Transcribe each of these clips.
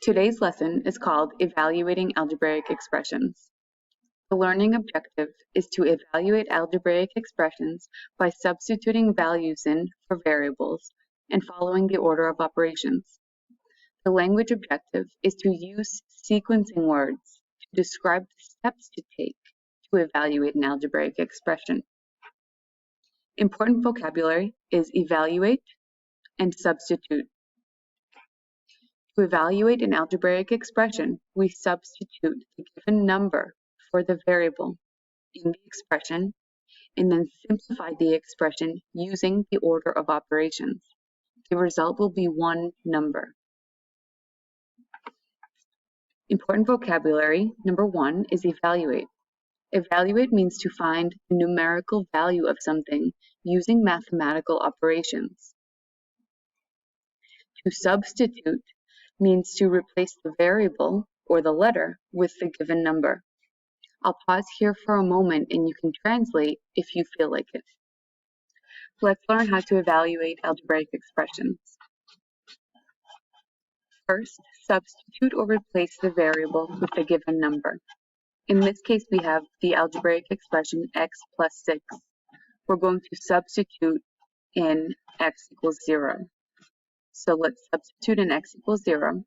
Today's lesson is called Evaluating Algebraic Expressions. The learning objective is to evaluate algebraic expressions by substituting values in for variables and following the order of operations. The language objective is to use sequencing words to describe the steps to take to evaluate an algebraic expression. Important vocabulary is evaluate and substitute. To evaluate an algebraic expression, we substitute the given number for the variable in the expression and then simplify the expression using the order of operations. The result will be one number. Important vocabulary, number one, is evaluate. Evaluate means to find the numerical value of something using mathematical operations. To substitute means to replace the variable or the letter with the given number. I'll pause here for a moment and you can translate if you feel like it. Let's learn how to evaluate algebraic expressions. First, substitute or replace the variable with the given number. In this case, we have the algebraic expression x plus 6. We're going to substitute in x equals 0. So let's substitute in x equals 0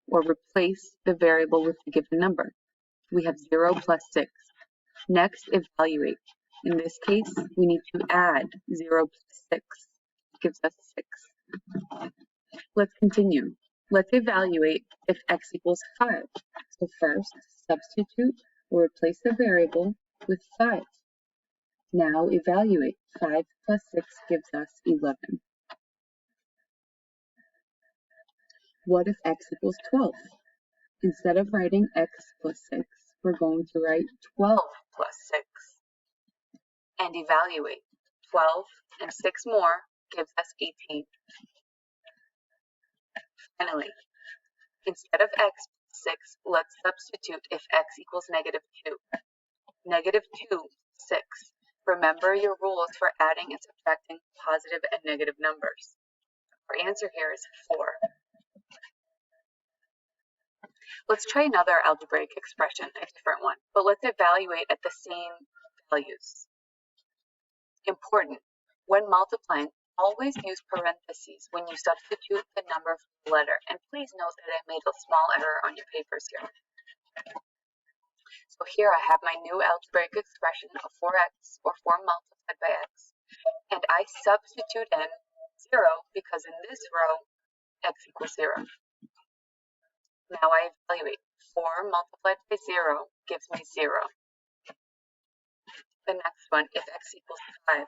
or replace the variable with the given number. We have 0 plus 6. Next, evaluate. In this case, we need to add 0 plus 6. It gives us 6. Let's continue. Let's evaluate if x equals 5. So first, substitute or replace the variable with 5. Now evaluate. 5 plus 6 gives us 11. What if x equals 12? Instead of writing x plus 6, we're going to write 12 plus 6 and evaluate. 12 and 6 more gives us 18. Finally, instead of x plus 6, let's substitute if x equals negative 2. Negative 2, 6. Remember your rules for adding and subtracting positive and negative numbers. Our answer here is 4. Let's try another algebraic expression, a different one, but let's evaluate at the same values. Important. When multiplying, always use parentheses when you substitute the number for the letter. And please note that I made a small error on your papers here. So here I have my new algebraic expression of 4x, or 4 multiplied by x. And I substitute in 0 because in this row, x equals 0. Now I evaluate. 4 multiplied by 0 gives me 0. The next one, if x equals 5,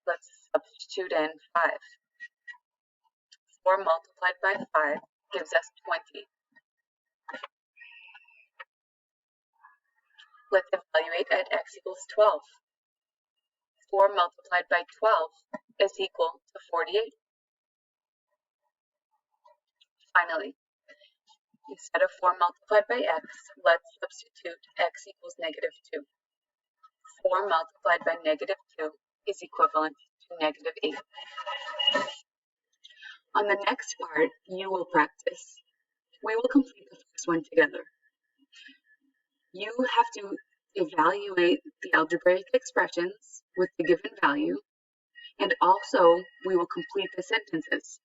let's substitute in 5. 4 multiplied by 5 gives us 20. Let's evaluate at x equals 12. 4 multiplied by 12 is equal to 48. Finally, instead of 4 multiplied by x, let's substitute x equals negative 2. 4 multiplied by negative 2 is equivalent to negative 8. On the next part, you will practice. We will complete the first one together. You have to evaluate the algebraic expressions with the given value, and also we will complete the sentences.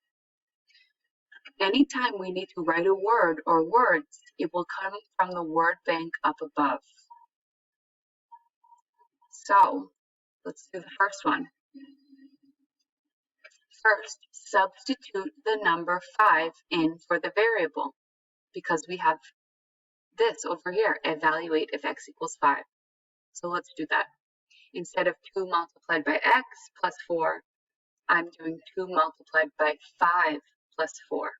Anytime we need to write a word or words, it will come from the word bank up above. So, let's do the first one. First, substitute the number 5 in for the variable, because we have this over here, evaluate if x equals 5. So let's do that. Instead of 2 multiplied by x plus 4, I'm doing 2 multiplied by 5 plus 4.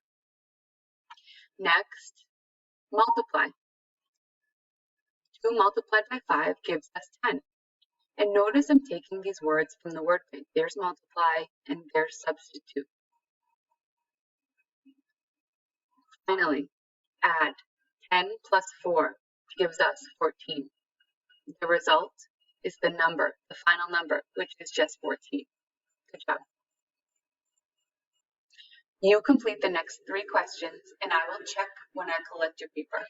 Next, multiply. 2 multiplied by 5 gives us 10. And notice I'm taking these words from the word bank. There's multiply and there's substitute. Finally, add. 10 plus 4 gives us 14. The result is the number, the final number, which is just 14. Good job. You complete the next 3 questions, and I will check when I collect your paper.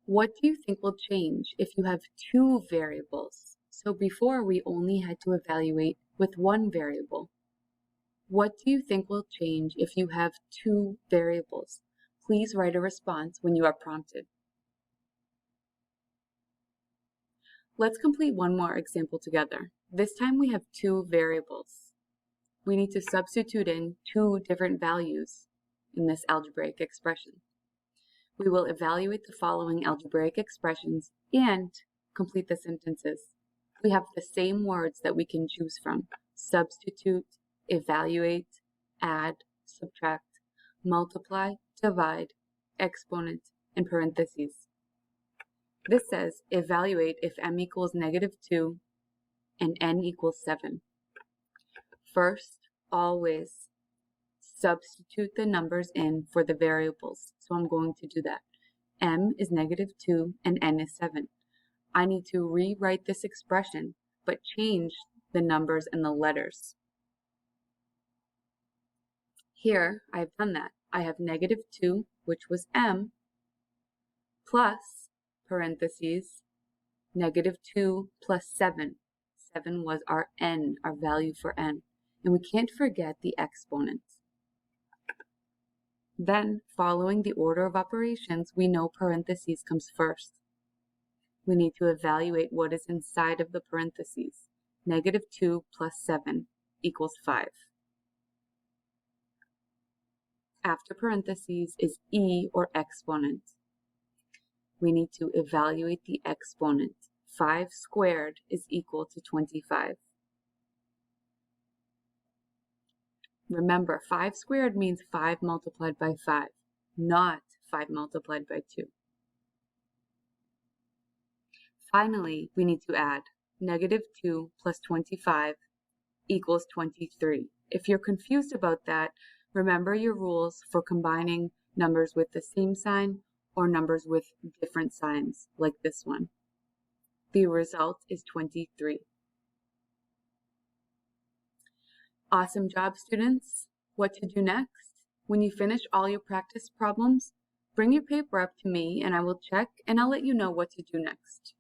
What do you think will change if you have 2 variables? So before we only had to evaluate with 1 variable. What do you think will change if you have 2 variables? Please write a response when you are prompted. Let's complete one more example together. This time we have 2 variables. We need to substitute in 2 different values in this algebraic expression. We will evaluate the following algebraic expressions and complete the sentences. We have the same words that we can choose from: substitute, evaluate, add, subtract, multiply, divide, exponent, and parentheses. This says evaluate if m equals -2 and n equals 7. First, always substitute the numbers in for the variables. So I'm going to do that. M is -2 and n is 7. I need to rewrite this expression, but change the numbers and the letters. Here, I've done that. I have -2, which was m, plus, parentheses, -2 plus 7. 7 was our n, our value for n. And we can't forget the exponent. Then, following the order of operations, we know parentheses comes first. We need to evaluate what is inside of the parentheses. -2 plus 7 equals 5. After parentheses is e, or exponent. We need to evaluate the exponent. 5 squared is equal to 25. Remember, 5 squared means 5 multiplied by 5, not 5 multiplied by 2. Finally, we need to add -2 plus 25 equals 23. If you're confused about that, remember your rules for combining numbers with the same sign or numbers with different signs, like this one. The result is 23. Awesome job, students. What to do next? When you finish all your practice problems, bring your paper up to me and I will check and I'll let you know what to do next.